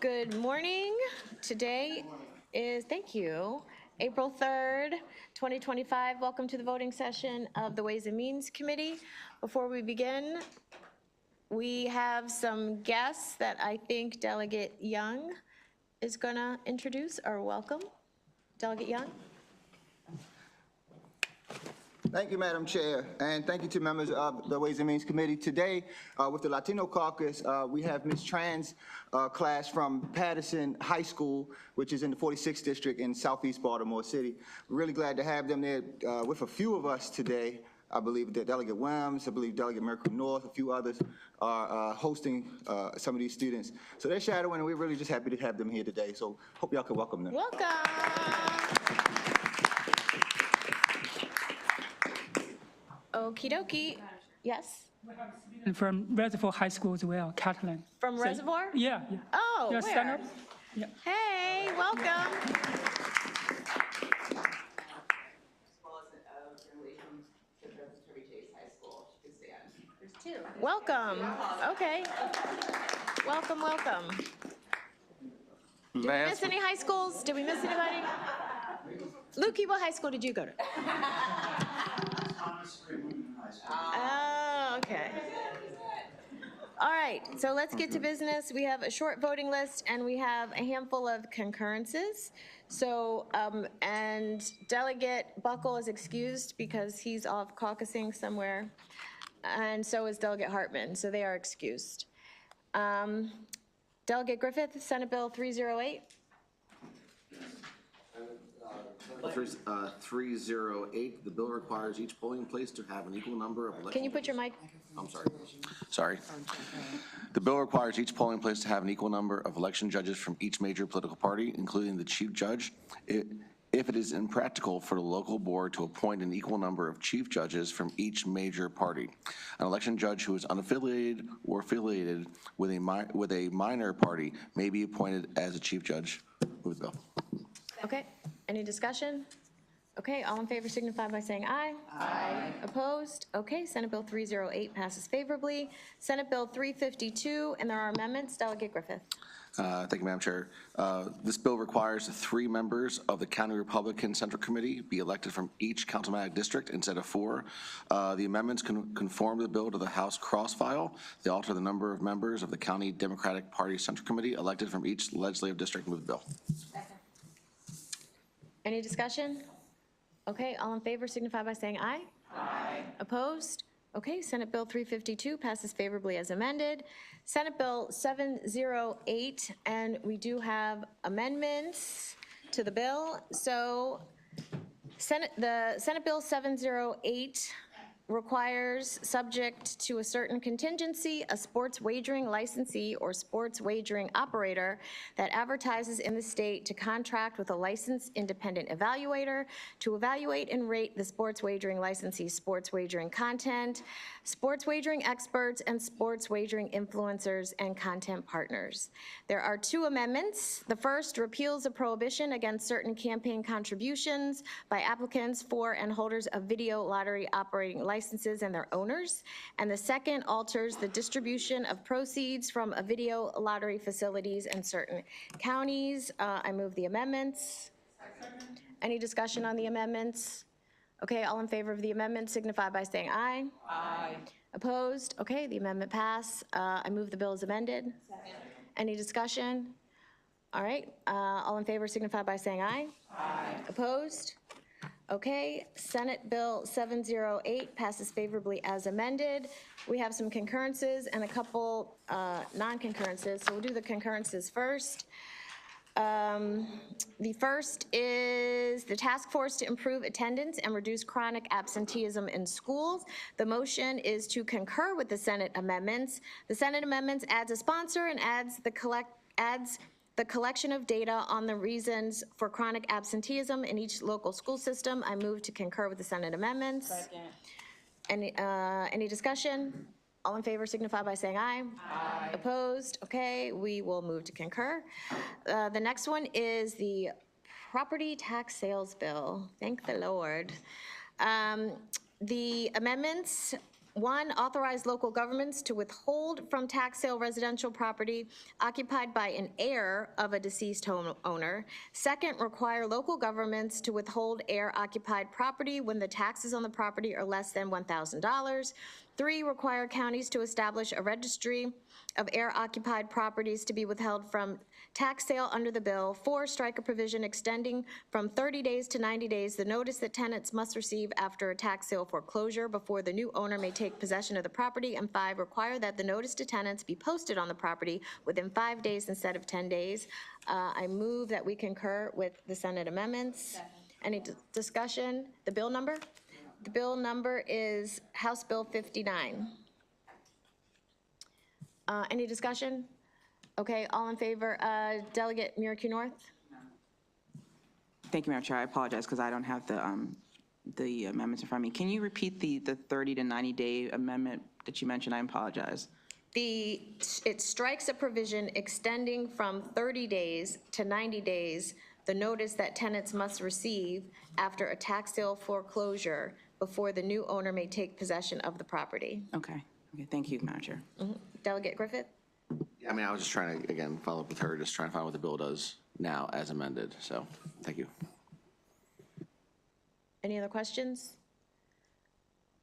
Good morning. Today is, thank you, April 3rd, 2025. Welcome to the voting session of the Ways and Means Committee. Before we begin, we have some guests that I think Delegate Young is going to introduce or welcome. Delegate Young. Thank you, Madam Chair, and thank you to members of the Ways and Means Committee. Today, with the Latino Caucus, we have Ms. Tran's class from Patterson High School, which is in the 46th District in Southeast Baltimore City. We're really glad to have them there with a few of us today. I believe that Delegate Williams, I believe Delegate Mercury North, a few others are hosting some of these students. So they're shadowing, and we're really just happy to have them here today. So hope y'all can welcome them. Welcome. Okie dokie. Yes? From Reservoir High School as well, Catalan. From Reservoir? Yeah. Oh, Yeah, where? stand up. Yeah. Hey, welcome. Welcome. Okay. Welcome, welcome. Did we miss any high schools? Did we miss anybody? Lukey, what high school did you go to? Oh, okay. All right, so let's get to business. We have a short voting list and we have a handful of concurrences. So, and Delegate Buckle is excused because he's off caucusing somewhere. And so is Delegate Hartman, so they are excused. Delegate Griffith, Senate Bill 308. 308, the bill requires each polling place to have an equal number of election. Can you put your mic? I'm sorry. The bill requires each polling place to have an equal number of election judges from each major political party, including the chief judge. If it is impractical for the local board to appoint an equal number of chief judges from each major party, an election judge who is unaffiliated or affiliated with a minor party may be appointed as a chief judge. Move the bill. Okay, any discussion? Okay, all in favor signify by saying aye. Aye. Opposed? Okay, Senate Bill 308 passes favorably. Senate Bill 352, and there are amendments. Delegate Griffith. Thank you, Madam Chair. This bill requires 3 members of the County Republican Central Committee be elected from each councilmanic district instead of 4. The amendments conform the bill to the House cross file. They alter the number of members of the County Democratic Party Central Committee elected from each legislative district. Move the bill. Any discussion? Okay, all in favor signify by saying aye. Aye. Opposed? Okay, Senate Bill 352 passes favorably as amended. Senate Bill 708, and we do have amendments to the bill. So the Senate Bill 708 requires, subject to a certain contingency, a sports wagering licensee or sports wagering operator that advertises in the state to contract with a licensed independent evaluator to evaluate and rate the sports wagering licensee's sports wagering content, sports wagering experts, and sports wagering influencers and content partners. There are 2 amendments. The first repeals a prohibition against certain campaign contributions by applicants for and holders of video lottery operating licenses and their owners. And the second alters the distribution of proceeds from a video lottery facilities in certain counties. I move the amendments. Second. Any discussion on the amendments? Okay, all in favor of the amendment signify by saying aye. Aye. Opposed? Okay, the amendment passed. I move the bill as amended. Second. Any discussion? All right, all in favor signify by saying aye. Aye. Opposed? Okay, Senate Bill 708 passes favorably as amended. We have some concurrences and a couple non-concurrences, so we'll do the concurrences first. The first is the task force to improve attendance and reduce chronic absenteeism in schools. The motion is to concur with the Senate amendments. The Senate amendments adds a sponsor and adds the collection of data on the reasons for chronic absenteeism in each local school system. I move to concur with the Senate amendments. Second. Any discussion? All in favor signify by saying aye. Aye. Opposed? Okay, we will move to concur. The next one is the property tax sales bill. Thank the Lord. The amendments One, authorize local governments to withhold from tax sale residential property occupied by an heir of a deceased homeowner. Second, require local governments to withhold heir-occupied property when the taxes on the property are less than $1,000. Three, require counties to establish a registry of heir-occupied properties to be withheld from tax sale under the bill. Four, strike a provision extending from 30 days to 90 days the notice that tenants must receive after a tax sale foreclosure before the new owner may take possession of the property. And five, require that the notice to tenants be posted on the property within 5 days instead of 10 days. I move that we concur with the Senate amendments. Any discussion? The bill number? The bill number is House Bill 59. Any discussion? Okay, all in favor, Delegate Miracle North? Thank you, Madam Chair. I apologize because I don't have the amendments in front of me. Can you repeat the 30 to 90-day amendment that you mentioned? I apologize. It strikes a provision extending from 30 days to 90 days the notice that tenants must receive after a tax sale foreclosure before the new owner may take possession of the property. Okay. Okay. Thank you, Madam Chair. Delegate Griffith? Yeah, I mean, I was just trying to, again, follow up with her, just trying to find what the bill does now as amended, so, thank you. Any other questions?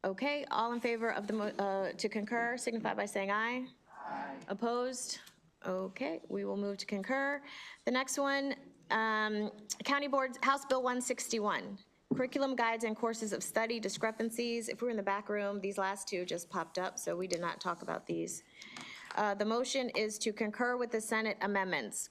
Okay, all in favor of to concur, signify by saying aye. Aye. Opposed? Okay, we will move to concur. The next one, County Boards, House Bill 161, curriculum guides and courses of study discrepancies. If we're in the back room, these last two just popped up, so we did not talk about these. The motion is to concur with the Senate amendments.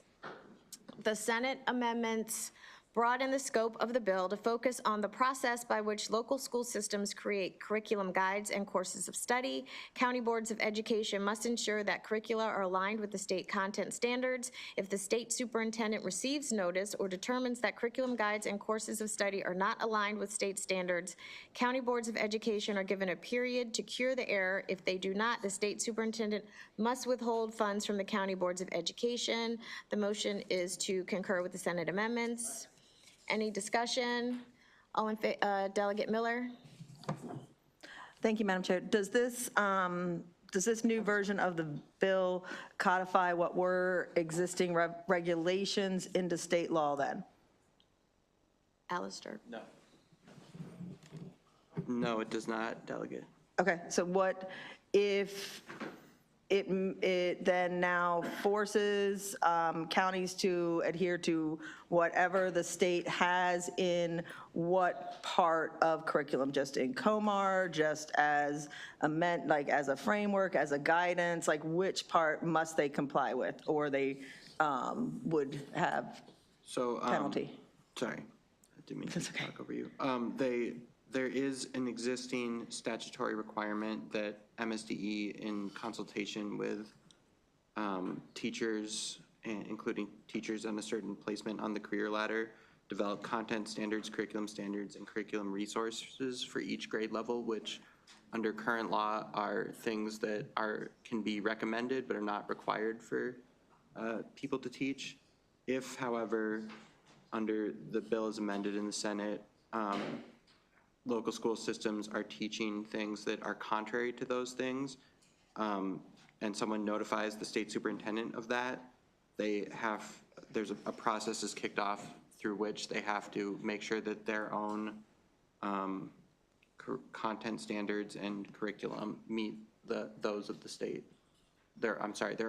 The Senate amendments broaden the scope of the bill to focus on the process by which local school systems create curriculum guides and courses of study. County boards of education must ensure that curricula are aligned with the state content standards. If the state superintendent receives notice or determines that curriculum guides and courses of study are not aligned with state standards, county boards of education are given a period to cure the error. If they do not, the state superintendent must withhold funds from the county boards of education. The motion is to concur with the Senate amendments. Any discussion? All in favor, Delegate Miller? Thank you, Madam Chair. Does this new version of the bill codify what were existing regulations into state law then? Alistair? No. No, it does not, Delegate. Okay, so what if it then now forces counties to adhere to whatever the state has in what part of curriculum? Just in COMAR, just as as a framework, as a guidance, like which part must they comply with, or they would have penalty? Sorry, I didn't mean to talk over you. There is an existing statutory requirement that MSDE, in consultation with teachers, including teachers on a certain placement on the career ladder, develop content standards, curriculum standards, and curriculum resources for each grade level, which under current law are things that can be recommended but are not required for people to teach. If, however, under the bill as amended in the Senate, local school systems are teaching things that are contrary to those things, and someone notifies the state superintendent of that, there's a process is kicked off through which they have to make sure that their own content standards and curriculum meet those of the state. Their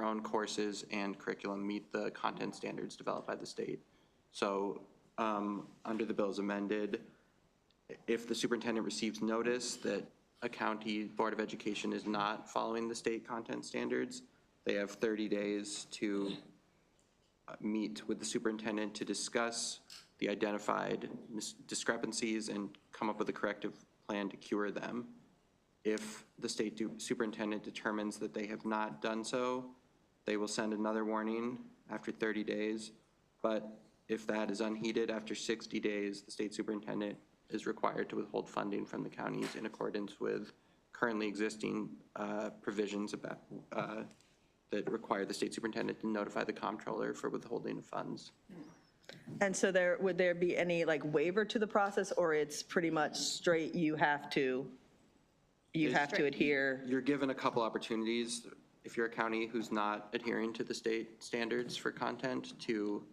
own courses and curriculum meet the content standards developed by the state. So under the bill as amended, if the superintendent receives notice that a county board of education is not following the state content standards, they have 30 days to meet with the superintendent to discuss the identified discrepancies and come up with a corrective plan to cure them. If the state superintendent determines that they have not done so, they will send another warning after 30 days. But if that is unheeded, after 60 days, the state superintendent is required to withhold funding from the counties in accordance with currently existing provisions about, that require the state superintendent to notify the comptroller for withholding of funds. And so would there be any waiver to the process, or it's pretty much straight, you have to? you have to adhere. You're given a couple opportunities, if you're a county who's not adhering to the state standards for content, to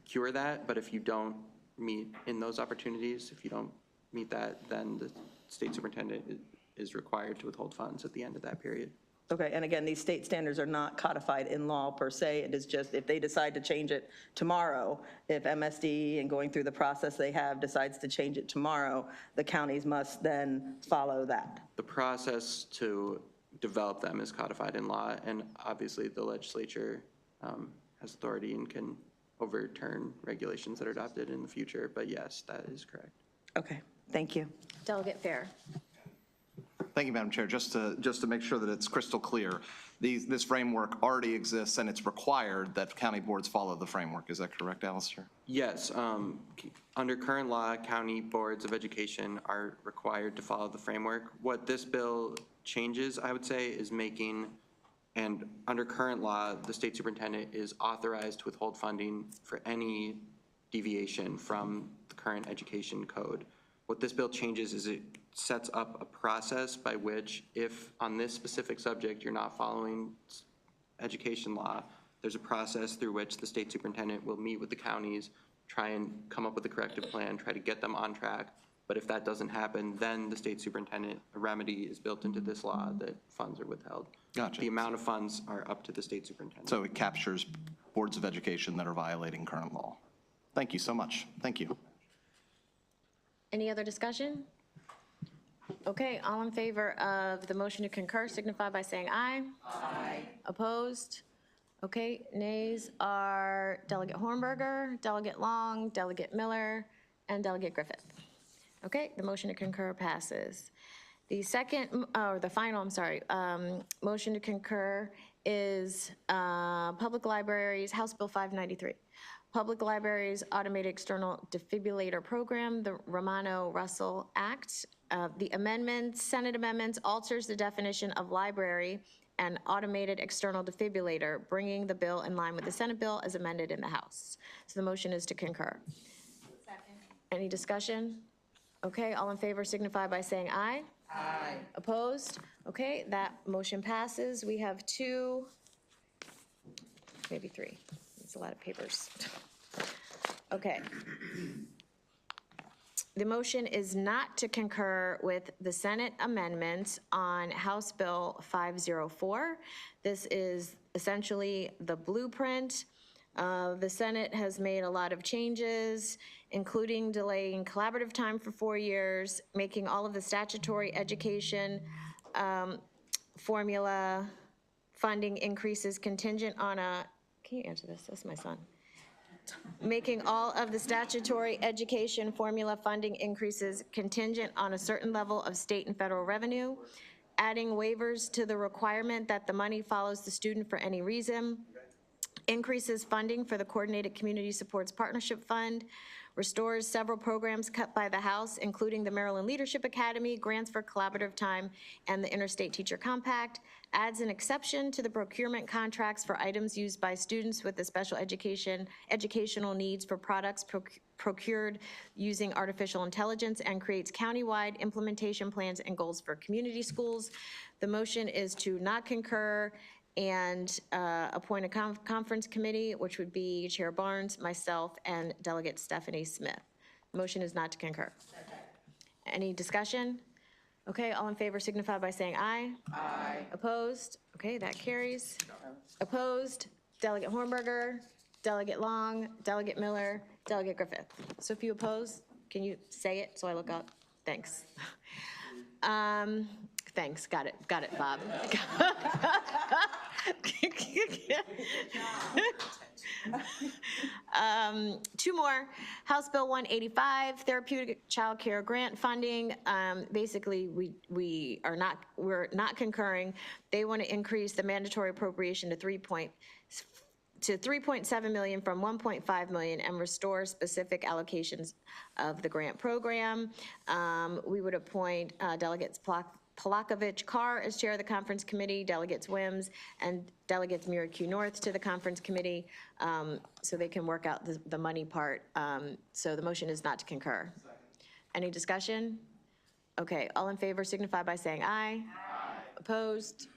cure that, but if you don't meet in those opportunities, if you don't meet that, then the state superintendent is required to withhold funds at the end of that period. Okay, and again, these state standards are not codified in law per se. It is just if they decide to change it tomorrow, if MSD and going through the process they have decides to change it tomorrow, the counties must then follow that. The process to develop them is codified in law, and obviously the legislature has authority and can overturn regulations that are adopted in the future, but yes, that is correct. Okay, thank you. Delegate Fair. Thank you, Madam Chair. Just to make sure that it's crystal clear, this framework already exists and it's required that county boards follow the framework. Is that correct, Alistair? Yes, under current law, county boards of education are required to follow the framework. What this bill changes, I would say, is making, and under current law, the state superintendent is authorized to withhold funding for any deviation from the current education code. What this bill changes is it sets up a process by which, if on this specific subject you're not following education law, there's a process through which the state superintendent will meet with the counties, try and come up with a corrective plan, try to get them on track. But if that doesn't happen, then the state superintendent, a remedy is built into this law that funds are withheld. Gotcha. The amount of funds are up to the state superintendent. So it captures boards of education that are violating current law. Thank you so much. Thank you. Any other discussion? Okay, all in favor of the motion to concur signify by saying aye. Aye. Opposed? Okay, nays are Delegate Hornberger, Delegate Long, Delegate Miller, and Delegate Griffith. Okay, the motion to concur passes. The second, or the final, I'm sorry, motion to concur is Public Libraries, House Bill 593. Public Libraries Automated External Defibrillator Program, the Romano-Russell Act. The amendments, Senate amendments, alters the definition of library and automated external defibrillator, bringing the bill in line with the Senate bill as amended in the House. So the motion is to concur. Second. Any discussion? Okay, all in favor signify by saying aye. Aye. Opposed? Okay, that motion passes. We have two, maybe three. It's a lot of papers. Okay. The motion is not to concur with the Senate amendments on House Bill 504. This is essentially the blueprint. The Senate has made a lot of changes, including delaying collaborative time for 4 years, making all of the statutory education formula funding increases contingent on a, can you answer this? That's my son. Making all of the statutory education formula funding increases contingent on a certain level of state and federal revenue, adding waivers to the requirement that the money follows the student for any reason, increases funding for the Coordinated Community Supports Partnership Fund, restores several programs cut by the House, including the Maryland Leadership Academy, grants for collaborative time, and the Interstate Teacher Compact, adds an exception to the procurement contracts for items used by students with the special educational needs for products procured using artificial intelligence, and creates countywide implementation plans and goals for community schools. The motion is to not concur and appoint a conference committee, which would be Chair Barnes, myself, and Delegate Stephanie Smith. Motion is not to concur. Any discussion? Okay, all in favor signify by saying aye. Aye. Opposed? Okay, that carries. Opposed? Delegate Hornberger, Delegate Long, Delegate Miller, Delegate Griffith. So if you oppose, can you say it so I look up? Thanks. Thanks, got it, Bob. Two more. House Bill 185, therapeutic child care grant funding. Basically, we're not concurring. They want to increase the mandatory appropriation to 3.7 million from 1.5 million and restore specific allocations of the grant program. We would appoint Delegates Polakovich Carr as chair of the conference committee, Delegates Wims and Delegates Miracu North to the conference committee, so they can work out the money part. So the motion is not to concur. Any discussion? Okay, all in favor signify by saying aye. Opposed?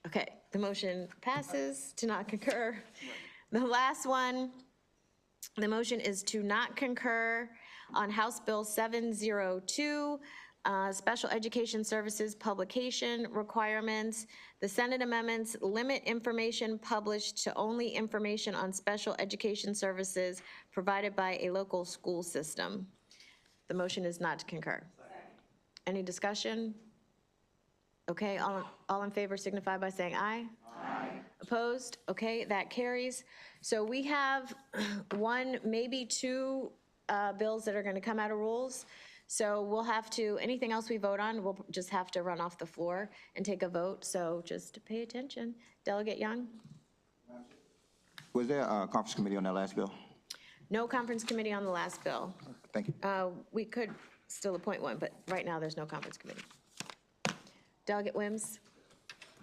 Okay, the motion passes to not concur. The last one, the motion is to not concur on House Bill 702, Special Education Services Publication Requirements. The Senate amendments limit information published to only information on special education services provided by a local school system. The motion is not to concur. Any discussion? Okay, all in favor signify by saying aye. Aye. Opposed? Okay, that carries. So we have one, maybe two bills that are going to come out of rules. So we'll have to, anything else we vote on, we'll just have to run off the floor and take a vote. So just pay attention. Delegate Young? Was there a conference committee on that last bill? No conference committee on the last bill. Thank you. We could still appoint one, but right now there's no conference committee. Delegate Wims?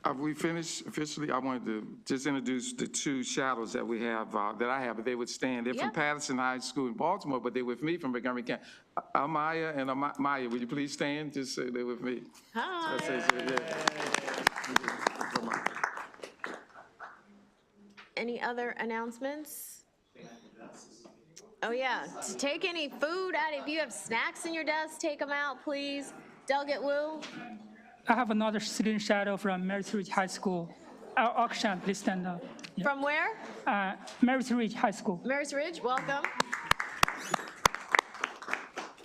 Have we finished officially? I wanted to just introduce the two shadows that we have, that I have, but they would stand. They're from Yep. Patterson High School in Baltimore, but they're with me from Montgomery County. Amaya and Maya, would you please stand? Just say they're with me. Hi. Any other announcements? Oh, yeah, to take any food out, if you have snacks in your desk, take them out, please. Delegate Wu? I have another student shadow from Merit Ridge High School. Auction, please stand up. Yeah. From where? Merit Ridge High School. Mary's Ridge, welcome.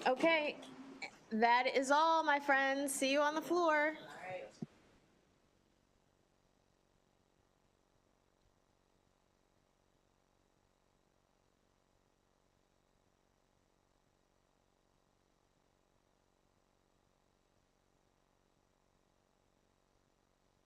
Okay, that is all, my friends. See you on the floor.